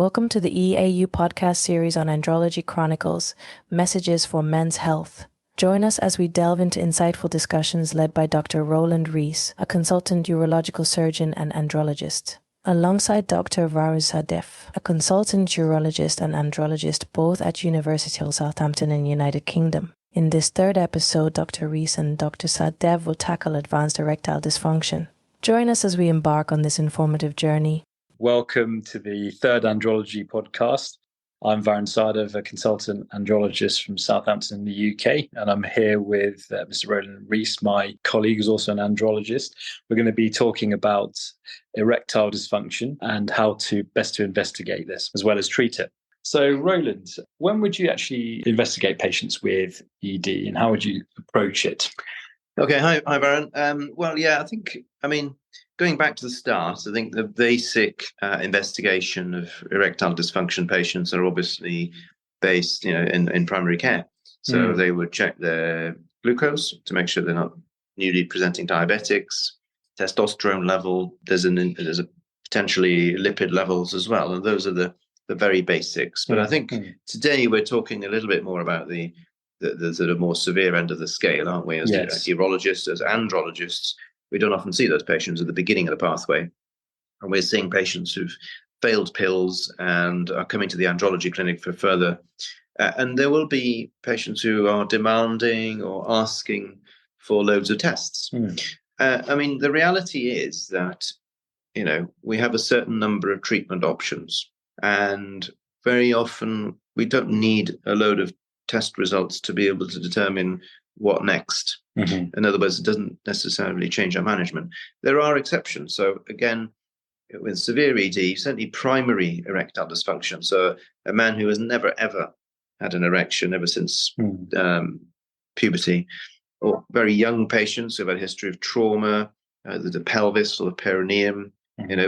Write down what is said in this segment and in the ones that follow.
Welcome to the EAU podcast series on Andrology Chronicles, Messages for Men's Health. Join us as we delve into insightful discussions led by Dr. Roland Rees, a consultant urological surgeon and andrologist, alongside Dr. Sahdev, a consultant urologist and andrologist both at University of Southampton in the United Kingdom. In this third episode, Dr. Rees and Dr. Sahdev will tackle advanced erectile dysfunction. Join us as we embark on this informative journey. Welcome to the third Andrology podcast. I'm Sahdev, a consultant andrologist from Southampton in the UK, and I'm here with Mr. Roland Rees, my colleague who's also an andrologist. We're going to be talking about erectile dysfunction and how to best investigate this as well as treat it. So, Roland, when would you actually investigate patients with ED and how would you approach it? Okay, hi Baron. Going back to the start, I think the basic investigation of erectile dysfunction patients are obviously based, in primary care. So they would check their glucose to make sure they're not newly presenting diabetics, testosterone level. There's a potentially lipid levels as well, and those are the very basics. But I think today we're talking a little bit more about the sort of more severe end of the scale, aren't we? As urologists, as andrologists, we don't often see those patients at the beginning of the pathway. And we're seeing patients who've failed pills and are coming to the andrology clinic for further. And there will be patients who are demanding or asking for loads of tests. The reality is that, we have a certain number of treatment options. And very often we don't need a load of test results to be able to determine what next. In other words, it doesn't necessarily change our management. There are exceptions. So again, with severe ED, certainly primary erectile dysfunction. So a man who has never, ever had an erection ever since puberty, or very young patients who have had a history of trauma, the pelvis or the perineum,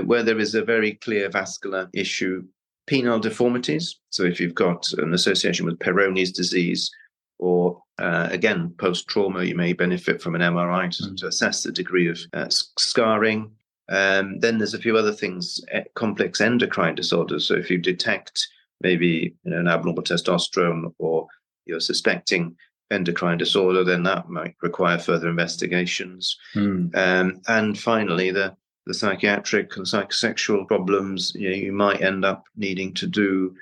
where there is a very clear vascular issue. Penile deformities. So if you've got an association with Peyronie's disease, or again, post-trauma, you may benefit from an MRI to assess the degree of scarring. Then there's a few other things, complex endocrine disorders. So if you detect maybe an abnormal testosterone or you're suspecting endocrine disorder, then that might require further investigations. And finally, the psychiatric and psychosexual problems, you might end up needing to do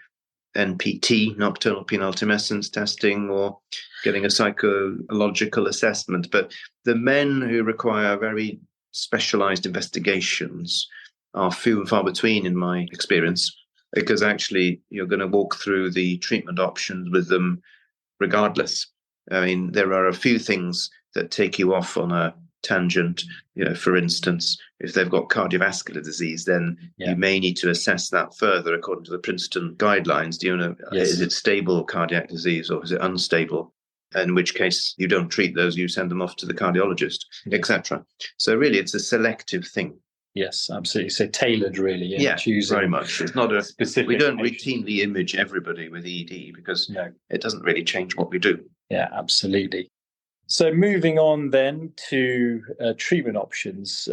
NPT, nocturnal penile tumescence testing, or getting a psychological assessment. But the men who require very specialized investigations are few and far between in my experience, because actually you're going to walk through the treatment options with them regardless. There are a few things that take you off on a tangent. For instance, if they've got cardiovascular disease, then you may need to assess that further according to the Princeton guidelines. Is it stable cardiac disease or is it unstable? In which case you don't treat those, you send them off to the cardiologist, etc. So really it's a selective thing. Yes, absolutely. So tailored really. Choosing very much. It's not a specific. We don't routinely image everybody with ED because it doesn't really change what we do. Yeah, absolutely. So moving on then to treatment options.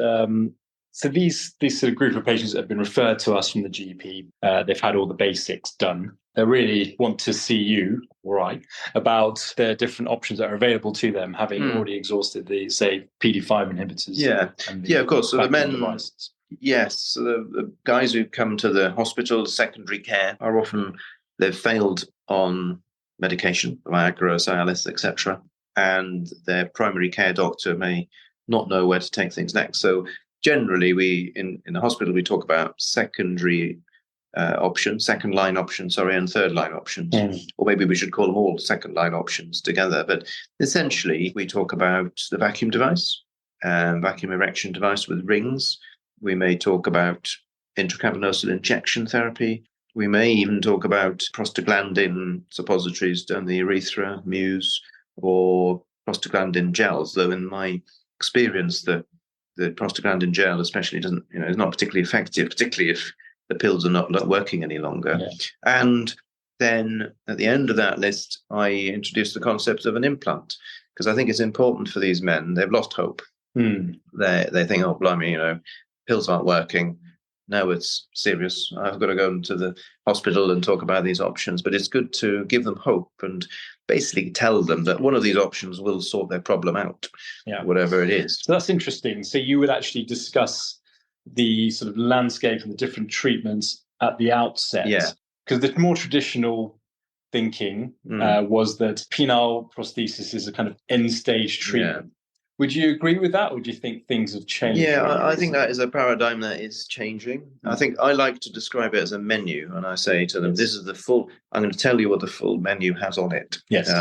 So these sort of group of patients that have been referred to us from the GP, they've had all the basics done. They really want to see you, about the different options that are available to them, having already exhausted the, say, PD5 inhibitors. Of course. So the men, devices. Yes, so the guys who come to the hospital, secondary care, are often, they've failed on medication, Viagra, Cialis, etc. And their primary care doctor may not know where to take things next. So generally, we in the hospital, we talk about secondary options, second line options, and third line options. Or maybe we should call them all second line options together. But essentially, we talk about the vacuum device, vacuum erection device with rings. We may talk about intracavernosal injection therapy. We may even talk about prostaglandin suppositories down the urethra, Muse, or prostaglandin gels, though in my experience the prostaglandin gel especially is not particularly effective, particularly if the pills are not working any longer. And then at the end of that list, I introduced the concept of an implant, because I think it's important for these men. They've lost hope. They think, oh, blimey, pills aren't working. now it's serious. I've got to go into the hospital and talk about these options. But it's good to give them hope and basically tell them that one of these options will sort their problem out, whatever it is. So that's interesting. So you would actually discuss the sort of landscape and the different treatments at the outset. Yeah. Because the more traditional thinking was that penile prosthesis is a kind of end-stage treatment. Yeah. Would you agree with that, or do you think things have changed? Yeah, I think that is a paradigm that is changing. I think I like to describe it as a menu, and I say to them, this is the full, I'm going to tell you what the full menu has on it. Yes.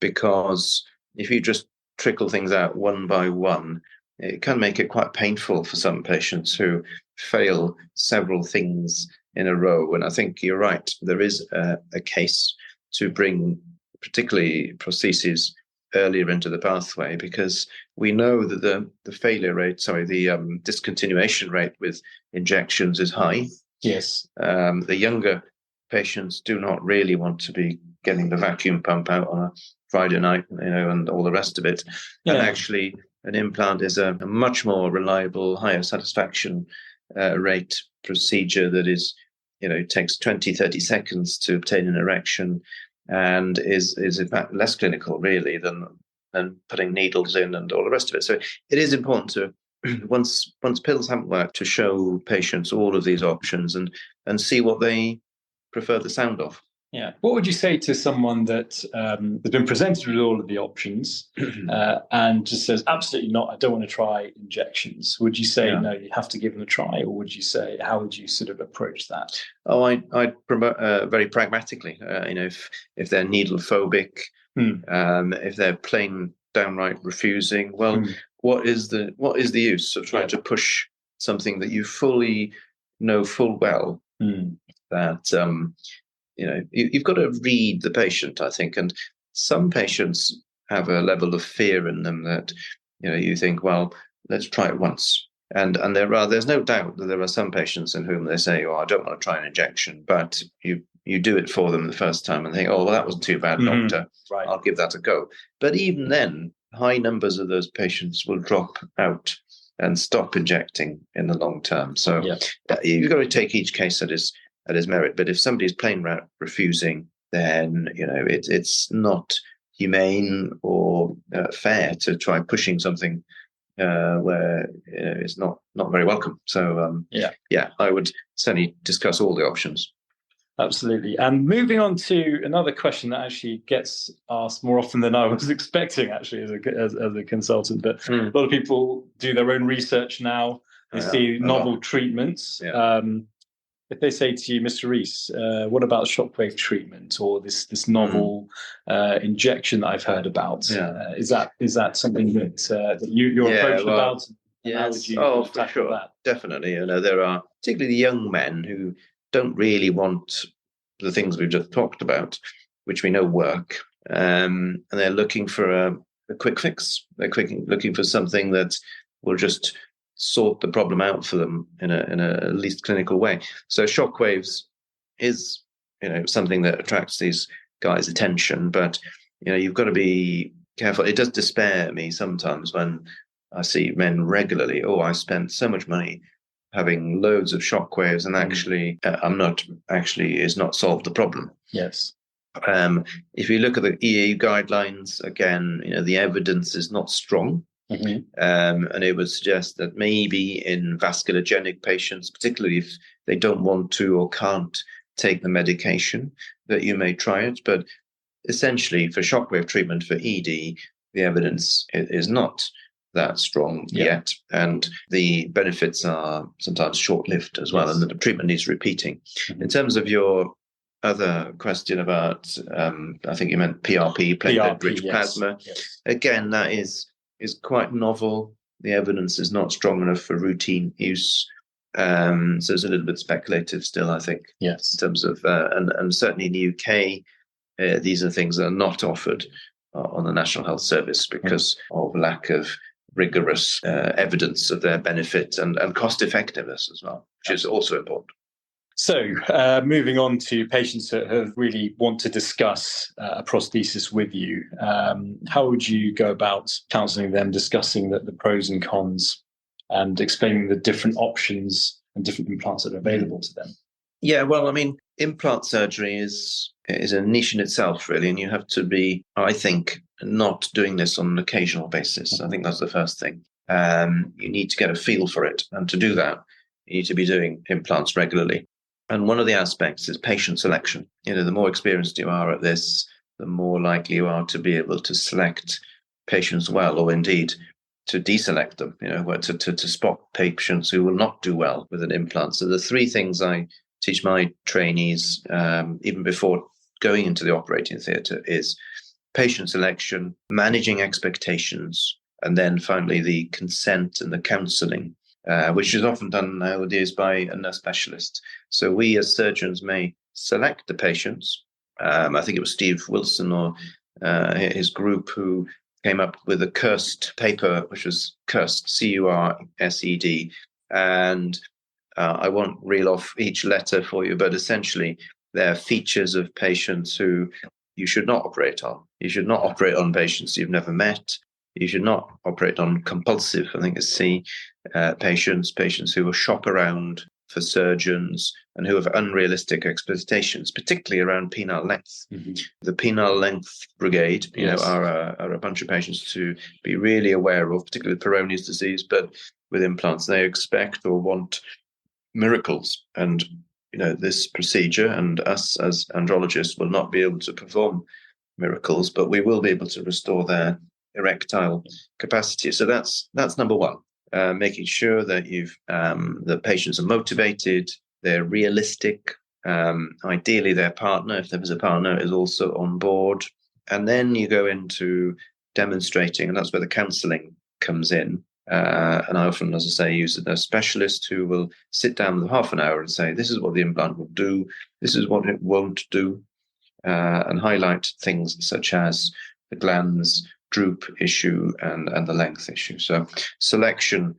Because if you just trickle things out one by one, it can make it quite painful for some patients who fail several things in a row. And I think you're right. There is a case to bring particularly prostheses earlier into the pathway, because we know that the failure rate, the discontinuation rate with injections is high. Yes. The younger patients do not really want to be getting the vacuum pump out on a Friday night, and all the rest of it. Yeah. And actually, an implant is a much more reliable, higher satisfaction rate procedure that is, takes 20, 30 seconds to obtain an erection, and is in fact less clinical really than putting needles in and all the rest of it. So it is important to once pills haven't worked, to show patients all of these options and see what they prefer the sound of. Yeah. What would you say to someone that has been presented with all of the options and just says, absolutely not, I don't want to try injections? Would you say, no, you have to give them a try? Or would you say, how would you sort of approach that? Oh, I'd promote very pragmatically. If they're needle phobic, if they're plain downright refusing, well, what is the use of trying to push something that you fully know full well that you've got to read the patient, I think. And some patients have a level of fear in them that, you think, well, let's try it once. And there's no doubt that there are some patients in whom they say, oh, I don't want to try an injection, but you do it for them the first time and think, oh, well, that wasn't too bad, doctor. Right. I'll give that a go. But even then, high numbers of those patients will drop out and stop injecting in the long term. So you've got to take each case at his merit. But if somebody's plain refusing, then it's not humane or fair to try pushing something where it's not very welcome. So I would certainly discuss all the options. Absolutely. And moving on to another question that actually gets asked more often than I was expecting, actually, as a consultant. But a lot of people do their own research now. They see novel treatments. Yeah. If they say to you, Mr. Rees, what about Shockwave treatment or this novel injection that I've heard about? Yeah. Is that something that you're approached about? Yes. How would you for sure. That? Definitely. There are particularly the young men who don't really want the things we've just talked about, which we know work, and they're looking for a quick fix. They're looking for something that will just sort the problem out for them in a least clinical way. So Shockwaves is something that attracts these guys' attention, but you've got to be careful. It does despair me sometimes when I see men regularly. Oh, I spent so much money having loads of Shockwaves, and actually, it's not solved the problem. Yes. If you look at the EU guidelines, again, the evidence is not strong. Mm-hmm. And it would suggest that maybe in vasculogenic patients, particularly if they don't want to or can't take the medication, that you may try it. But essentially, for Shockwave treatment for ED, the evidence is not that strong yet, and the benefits are sometimes short-lived as well, and the treatment needs repeating. Mm-hmm. In terms of your other question about, I think you meant PRP, platelet-rich plasma. Yes. Again, that is quite novel. The evidence is not strong enough for routine use. So it's a little bit speculative still, I think. Yes. In terms of, and certainly in the UK, these are things that are not offered on the National Health Service because of lack of rigorous evidence of their benefit and cost effectiveness as well, which is also important. So moving on to patients that have really want to discuss a prosthesis with you, how would you go about counselling them, discussing the pros and cons and explaining the different options and different implants that are available to them? Yeah, well, I mean, implant surgery is a niche in itself, really, and you have to be, I think, not doing this on an occasional basis. I think that's the first thing. You need to get a feel for it, and to do that, you need to be doing implants regularly. And one of the aspects is patient selection. The more experienced you are at this, the more likely you are to be able to select patients well, or indeed to deselect them, to spot patients who will not do well with an implant. So the three things I teach my trainees, even before going into the operating theatre, is patient selection, managing expectations, and then finally the consent and the counselling, which is often done nowadays by a nurse specialist. So we as surgeons may select the patients. I think it was Steve Wilson or his group who came up with a CURSED paper, which was CURSED, CURSED. And I won't reel off each letter for you, but essentially there are features of patients who you should not operate on. You should not operate on patients you've never met. You should not operate on compulsive, I think it's C, patients who will shop around for surgeons and who have unrealistic expectations, particularly around penile length. Mm-hmm. The penile length brigade, are a bunch of patients to be really aware of, particularly Peyronie's disease, but with implants, they expect or want miracles. And, this procedure and us as andrologists will not be able to perform miracles, but we will be able to restore their erectile capacity. So that's number one. Making sure that the patients are motivated, they're realistic. Ideally, their partner, if there was a partner, is also on board. And then you go into demonstrating, and that's where the counselling comes in. And I often, as I say, use a specialist who will sit down with half an hour and say, this is what the implant will do, this is what it won't do, and highlight things such as the glands droop issue and the length issue. So selection,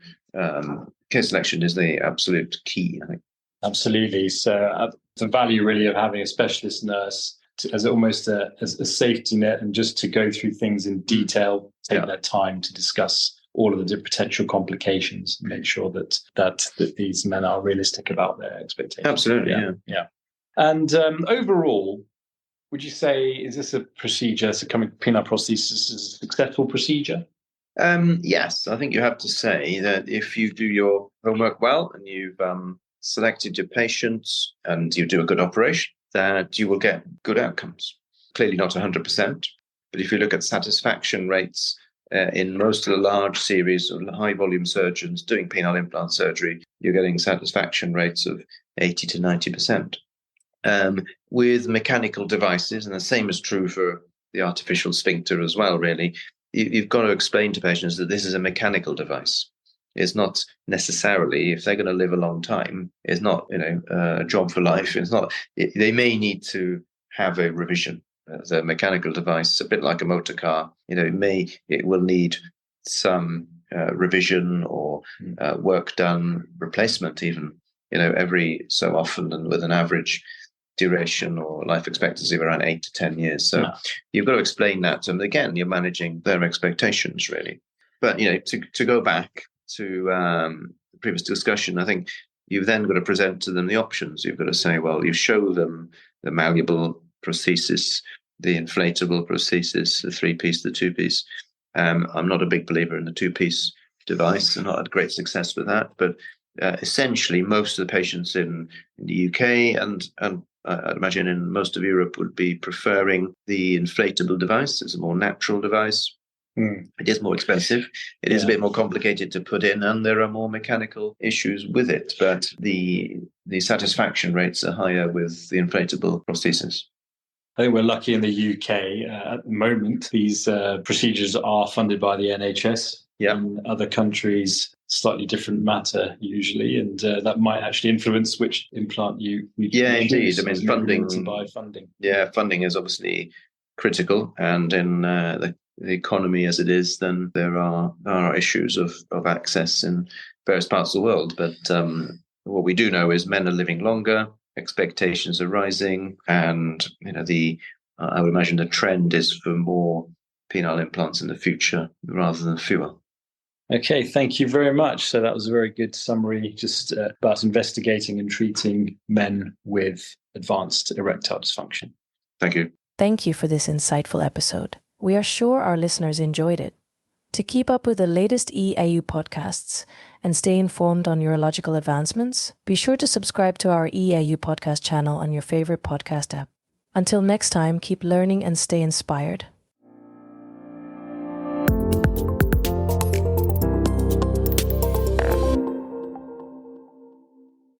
case selection is the absolute key, I think. Absolutely. So the value really of having a specialist nurse as almost as a safety net, and just to go through things in detail, take that time to discuss all of the potential complications, make sure that these men are realistic about their expectations. Absolutely, yeah. And overall, would you say, is this a procedure, so coming penile prosthesis is a successful procedure? Yes, I think you have to say that if you do your homework well and you've selected your patients and you do a good operation, that you will get good outcomes. Clearly not 100%, but if you look at satisfaction rates in most of the large series of high volume surgeons doing penile implant surgery, you're getting satisfaction rates of 80 to 90%. With mechanical devices, and the same is true for the artificial sphincter as well, really, you've got to explain to patients that this is a mechanical device. It's not necessarily, if they're going to live a long time, it's not, a job for life. It's not. They may need to have a revision. The mechanical device, a bit like a motor car, it will need some revision or work done, replacement even, every so often, and with an average duration or life expectancy of around 8 to 10 years. So you've got to explain that to them. Again, you're managing their expectations, really. But, to go back to the previous discussion, I think you've then got to present to them the options. You've got to say, well, you show them the malleable prosthesis, the inflatable prosthesis, the 3-piece, the 2-piece. I'm not a big believer in the 2-piece device. I've not had great success with that. But essentially, most of the patients in the UK and I'd imagine in most of Europe would be preferring the inflatable device. It's a more natural device. It is more expensive. It is a bit more complicated to put in, and there are more mechanical issues with it. But the satisfaction rates are higher with the inflatable prosthesis. I think we're lucky in the UK at the moment. These procedures are funded by the NHS. In other countries, slightly different matter usually, and that might actually influence which implant you. Indeed. I mean, funding. To buy funding. Yeah, funding is obviously critical, and in the economy as it is, then there are issues of access in various parts of the world. But what we do know is men are living longer, expectations are rising, and I would imagine the trend is for more penile implants in the future rather than fewer. Okay, thank you very much. So that was a very good summary just about investigating and treating men with advanced erectile dysfunction. Thank you. Thank you for this insightful episode. We are sure our listeners enjoyed it. To keep up with the latest EAU podcasts and stay informed on urological advancements, be sure to subscribe to our EAU podcast channel on your favorite podcast app. Until next time, keep learning and stay inspired.